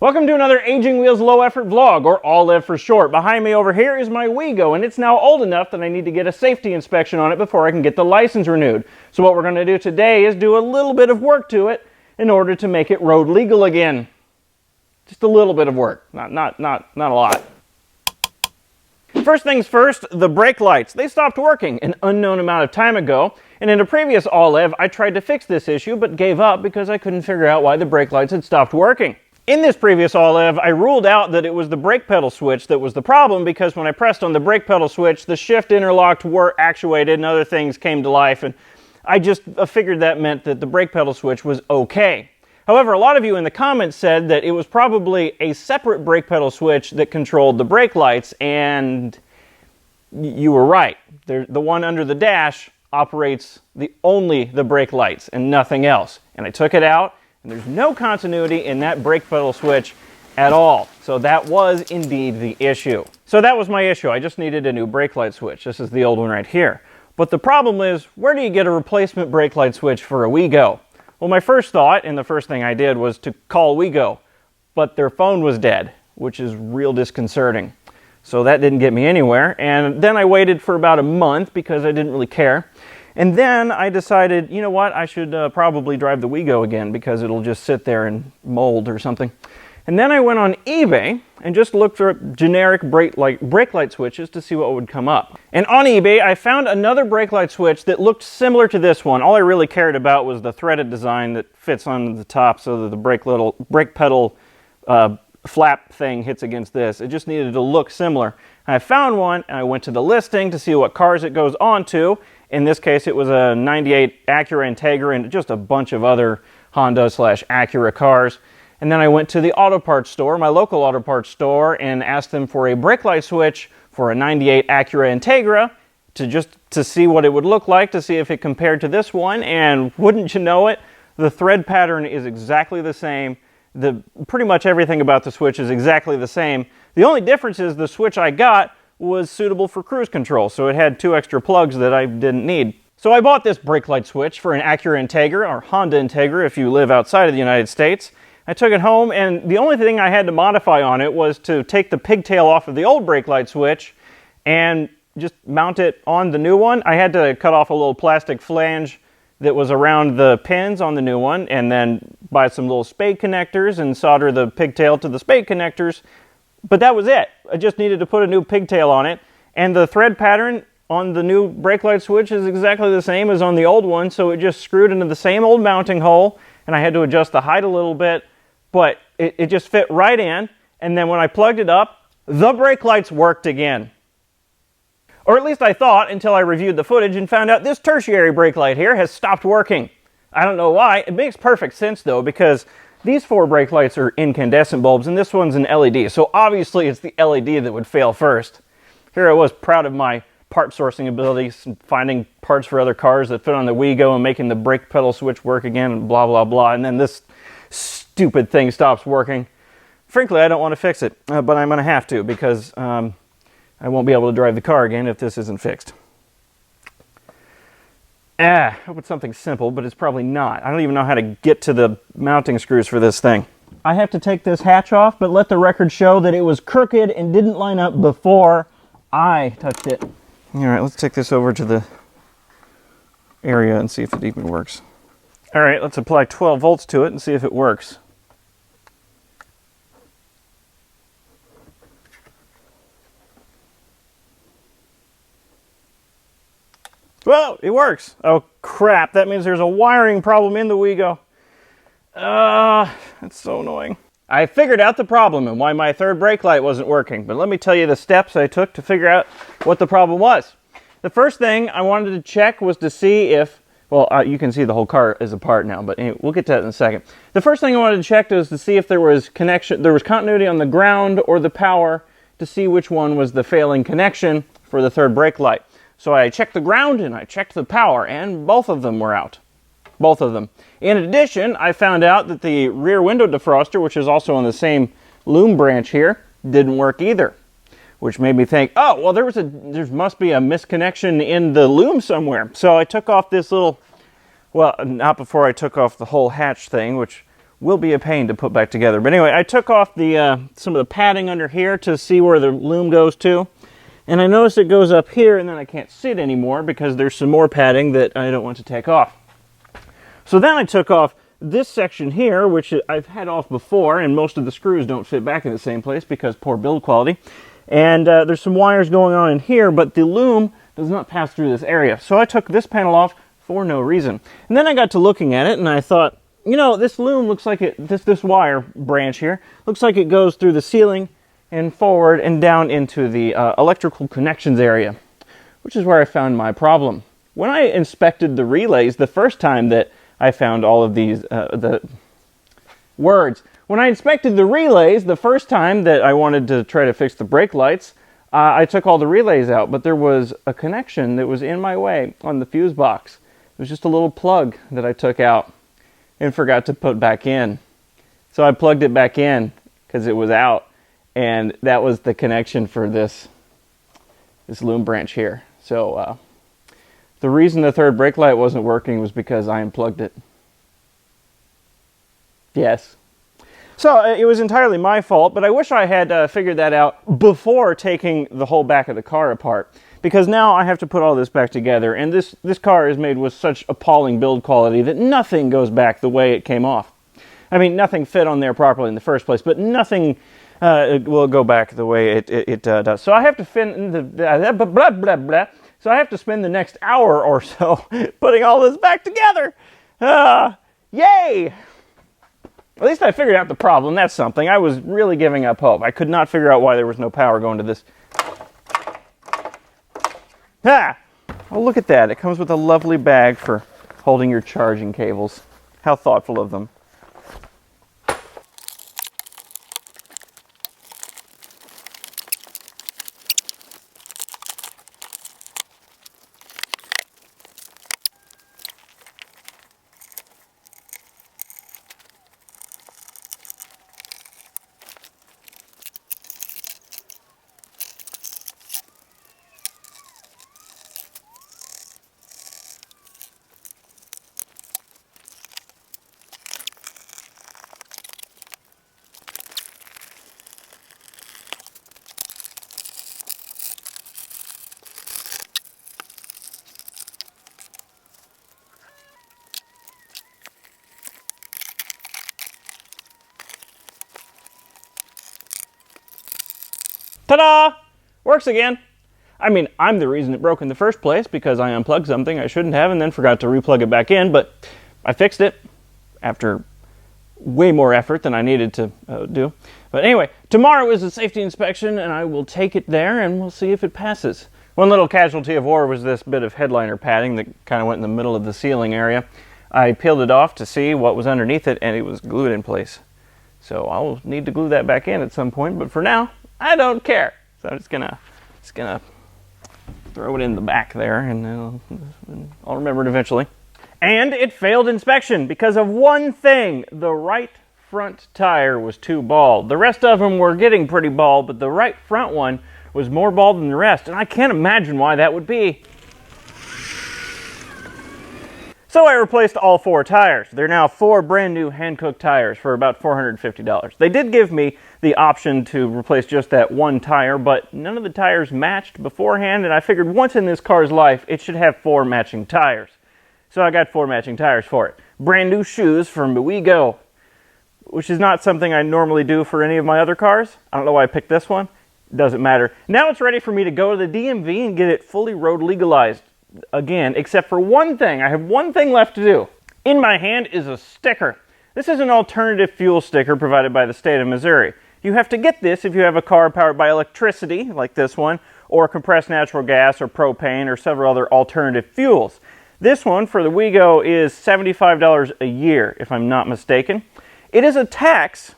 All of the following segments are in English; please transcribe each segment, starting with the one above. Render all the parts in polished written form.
Welcome to another Aging Wheels Low Effort vlog, or ALEV for short. Behind me over here is my Wheego, and it's now old enough that I need to get a safety inspection on it before I can get the license renewed. So what we're going to do today is do a little bit of work to it in order to make it road legal again. Just a little bit of work, not a lot. First things first, the brake lights. They stopped working an unknown amount of time ago, and in a previous ALEV I tried to fix this issue but gave up because I couldn't figure out why the brake lights had stopped working. In this previous ALEV, I ruled out that it was the brake pedal switch that was the problem because when I pressed on the brake pedal switch, the shift interlocked were actuated and other things came to life, and I just figured that meant that the brake pedal switch was okay. However, a lot of you in the comments said that it was probably a separate brake pedal switch that controlled the brake lights, and you were right. The one under the dash operates only the brake lights and nothing else. And I took it out, and there's no continuity in that brake pedal switch at all. So that was indeed the issue. So that was my issue. I just needed a new brake light switch. This is the old one right here. But the problem is, where do you get a replacement brake light switch for a Wheego? Well, my first thought, and the first thing I did, was to call Wheego. But their phone was dead, which is real disconcerting. So that didn't get me anywhere. And then I waited for about a month because I didn't really care. And then I decided, you know what, I should probably drive the Wheego again because it'll just sit there and mold or something. And then I went on eBay and just looked for generic brake light switches to see what would come up. And on eBay, I found another brake light switch that looked similar to this one. All I really cared about was the threaded design that fits on the top so that the brake pedal flap thing hits against this. It just needed to look similar. And I found one, and I went to the listing to see what cars it goes on to. In this case, it was a 98 Acura Integra and just a bunch of other Honda/Acura cars. And then I went to the auto parts store, my local auto parts store, and asked them for a brake light switch for a 98 Acura Integra to see what it would look like, to see if it compared to this one. And wouldn't you know it, the thread pattern is exactly the same. Pretty much everything about the switch is exactly the same. The only difference is the switch I got was suitable for cruise control, so it had 2 extra plugs that I didn't need. So I bought this brake light switch for an Acura Integra, or Honda Integra if you live outside of the United States. I took it home, and the only thing I had to modify on it was to take the pigtail off of the old brake light switch and just mount it on the new one. I had to cut off a little plastic flange that was around the pins on the new one, and then buy some little spade connectors and solder the pigtail to the spade connectors. But that was it. I just needed to put a new pigtail on it, and the thread pattern on the new brake light switch is exactly the same as on the old one, so it just screwed into the same old mounting hole, and I had to adjust the height a little bit, but it just fit right in. And then when I plugged it up, the brake lights worked again. Or at least I thought, until I reviewed the footage and found out this tertiary brake light here has stopped working. I don't know why. It makes perfect sense though, because these 4 brake lights are incandescent bulbs and this one's an LED, so obviously it's the LED that would fail first. Here I was proud of my part sourcing abilities, finding parts for other cars that fit on the Wheego and making the brake pedal switch work again and blah blah blah, and then this stupid thing stops working. Frankly, I don't want to fix it, but I'm going to have to because I won't be able to drive the car again if this isn't fixed. I hope it's something simple, but it's probably not. I don't even know how to get to the mounting screws for this thing. I have to take this hatch off, but let the record show that it was crooked and didn't line up before I touched it. All right, let's take this over to the area and see if it even works. All right, let's apply 12 volts to it and see if it works. Well, it works. Oh crap, that means there's a wiring problem in the Wheego. That's so annoying. I figured out the problem and why my third brake light wasn't working, but let me tell you the steps I took to figure out what the problem was. The first thing I wanted to check was to see if, well, you can see the whole car is apart now, but anyway, we'll get to that in a second. The first thing I wanted to check was to see if there was continuity on the ground or the power, to see which one was the failing connection for the third brake light. So I checked the ground and I checked the power, and both of them were out. Both of them. In addition, I found out that the rear window defroster, which is also on the same loom branch here, didn't work either. Which made me think, oh, well, there must be a misconnection in the loom somewhere. So I took off this little, well, not before I took off the whole hatch thing, which will be a pain to put back together. But anyway, I took off the some of the padding under here to see where the loom goes to. And I noticed it goes up here, and then I can't see it anymore because there's some more padding that I don't want to take off. So then I took off this section here, which I've had off before, and most of the screws don't fit back in the same place because poor build quality. And there's some wires going on in here, but the loom does not pass through this area. So I took this panel off for no reason. And then I got to looking at it, and I thought, you know, this loom looks like this wire branch here, looks like it goes through the ceiling and forward and down into the electrical connections area, which is where I found my problem. When I inspected the relays the first time that I found all of these, when I inspected the relays the first time that I wanted to try to fix the brake lights, I took all the relays out, but there was a connection that was in my way on the fuse box. It was just a little plug that I took out and forgot to put back in. So I plugged it back in because it was out. And that was the connection for this loom branch here. So the reason the third brake light wasn't working was because I unplugged it. Yes. So it was entirely my fault, but I wish I had figured that out before taking the whole back of the car apart. Because now I have to put all this back together, and this car is made with such appalling build quality that nothing goes back the way it came off. I mean, nothing fit on there properly in the first place, but nothing it will go back the way it does. So I have to So I have to spend the next hour or so putting all this back together. Yay! At least I figured out the problem. That's something. I was really giving up hope. I could not figure out why there was no power going to this. Oh, look at that. It comes with a lovely bag for holding your charging cables. How thoughtful of them. Ta-da! Works again. I mean, I'm the reason it broke in the first place because I unplugged something I shouldn't have and then forgot to replug it back in, but I fixed it after way more effort than I needed to do. But anyway, tomorrow is a safety inspection and I will take it there and we'll see if it passes. One little casualty of war was this bit of headliner padding that kind of went in the middle of the ceiling area. I peeled it off to see what was underneath it and it was glued in place. So I'll need to glue that back in at some point, but for now, I don't care. So I'm just gonna throw it in the back there and I'll remember it eventually. And it failed inspection because of one thing. The right front tire was too bald. The rest of them were getting pretty bald, but the right front one was more bald than the rest. And I can't imagine why that would be. So I replaced all 4 tires. They're now 4 brand new hand-cooked tires for about $450. They did give me the option to replace just that one tire, but none of the tires matched beforehand, and I figured once in this car's life, it should have 4 matching tires. So I got 4 matching tires for it. Brand new shoes from Wheego, which is not something I normally do for any of my other cars. I don't know why I picked this one. Doesn't matter. Now it's ready for me to go to the DMV and get it fully road legalized. Again, except for one thing. I have one thing left to do. In my hand is a sticker. This is an alternative fuel sticker provided by the state of Missouri. You have to get this if you have a car powered by electricity, like this one, or compressed natural gas or propane or several other alternative fuels. This one for the Wheego is $75 a year, if I'm not mistaken. It is a tax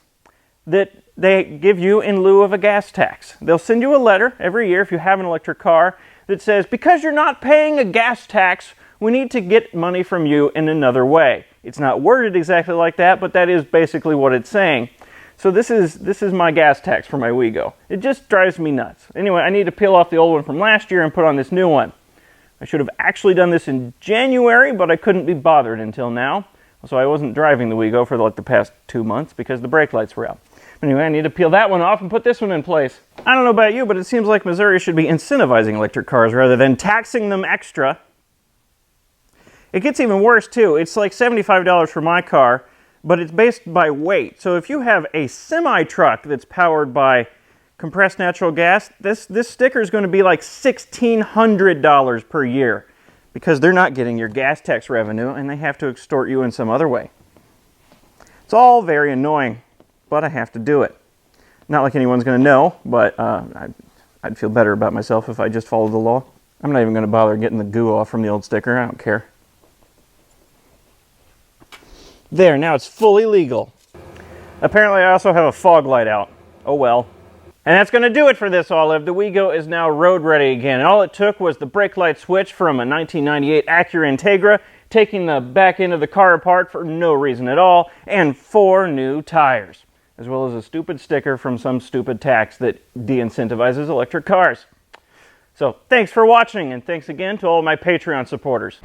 that they give you in lieu of a gas tax. They'll send you a letter every year if you have an electric car that says, because you're not paying a gas tax, we need to get money from you in another way. It's not worded exactly like that, but that is basically what it's saying. So this is my gas tax for my Wheego. It just drives me nuts. Anyway, I need to peel off the old one from last year and put on this new one. I should have actually done this in January, but I couldn't be bothered until now. So I wasn't driving the Wheego for like the past 2 months because the brake lights were out. Anyway, I need to peel that one off and put this one in place. I don't know about you, but it seems like Missouri should be incentivizing electric cars rather than taxing them extra. It gets even worse too. It's like $75 for my car, but it's based by weight. So if you have a semi-truck that's powered by compressed natural gas, this sticker is going to be like $1,600 per year because they're not getting your gas tax revenue and they have to extort you in some other way. It's all very annoying, but I have to do it. Not like anyone's going to know, but I'd feel better about myself if I just followed the law. I'm not even going to bother getting the goo off from the old sticker. I don't care. There, now it's fully legal. Apparently I also have a fog light out. Oh well. And that's going to do it for this Olive. The Wheego is now road ready again. And all it took was the brake light switch from a 1998 Acura Integra, taking the back end of the car apart for no reason at all, and 4 new tires, as well as a stupid sticker from some stupid tax that de-incentivizes electric cars. So thanks for watching, and thanks again to all my Patreon supporters.